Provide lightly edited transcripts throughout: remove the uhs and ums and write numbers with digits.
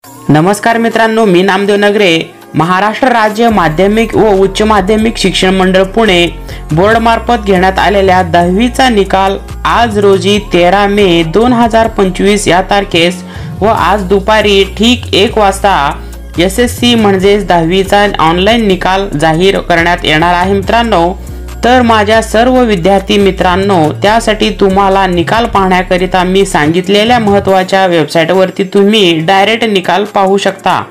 नमस्कार मित्रांनो, मी नामदेव नगरे. महाराष्ट्र राज्य माध्यमिक व उच्च माध्यमिक शिक्षण मंडळ पुणे बोर्ड मार्फत घेण्यात आलेल्या 10वीचा निकाल आज रोजी 13 मे 2025 या तारखेस व आज दुपारी ठीक 1 वाजता एसएससी म्हणजे 10वीचा ऑनलाईन निकाल जाहीर करण्यात येणार आहे मित्रांनो. तर माझ्या सर्व विद्यार्थी मित्रांनो, त्यासाठी तुम्हाला निकाल पाहण्याकरिता मी सांगितलेल्या महत्त्वाच्या वेबसाईटवरती तुम्ही डायरेक्ट निकाल पाहू शकता.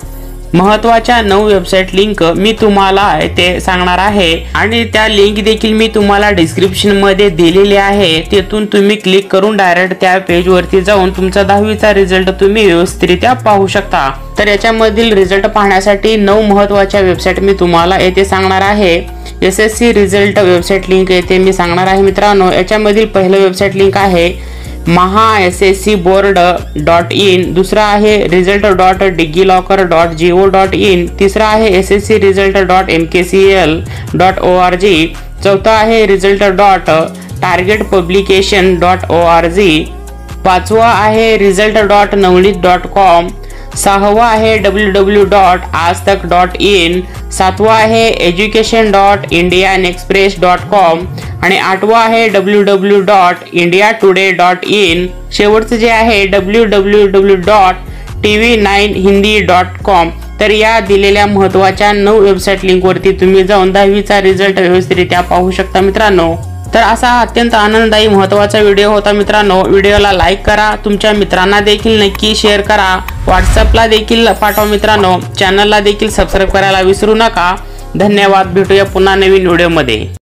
महत्त्वाच्या 9 वेबसाईट लिंक मी तुम्हाला ते सांगणार आहे आणि त्या लिंक देखील मी तुम्हाला डिस्क्रिप्शन मध्ये दिलेली आहे. तेथून तुम्ही क्लिक करून डायरेक्ट त्या पेज वरती जाऊन तुमचा 10वीचा रिझल्ट तुम्ही व्यवस्थितरित्या पाहू शकता. तर याच्यामधील रिझल्ट पाहण्यासाठी 9 महत्त्वाच्या वेबसाईट मी तुम्हाला येथे सांगणार आहे. एसएससी रिझल्ट वेबसाईट लिंक येथे मी सांगणार आहे मित्रांनो. याच्यामधील पहिलं वेबसाईट लिंक आहे maha.sscboard.in, दुसरा आहे result.digillocker.go.in, तिसरा आहे sscresult.mkcl.org, चौथा आहे result.targetpublication.org, पाचवा आहे result.navneet.com, सहावा आहे www.aajtak.in, सातवा आहे education.indianexpress.com आणि आठवा आहे www.indiatoday.in. शेवटचे जे आहे www.tv9hindi.com. तर या दिलेल्या महत्त्वाच्या 9 वेबसाईट लिंक वरती तुम्ही जाऊन 10वीचा रिझल्ट व्यवस्थितरित्या पाहू शकता मित्रांनो. तर असा अत्यंत आनंददायी महत्त्वाचा व्हिडिओ होता मित्रांनो. व्हिडिओला लाईक करा, तुमच्या मित्रांना देखील नक्की शेअर करा, व्हॉट्सअपला देखील पाठवा मित्रांनो. चॅनलला देखील सबस्क्राईब करायला विसरू नका. धन्यवाद. भेटूया पुन्हा नवीन व्हिडिओमध्ये.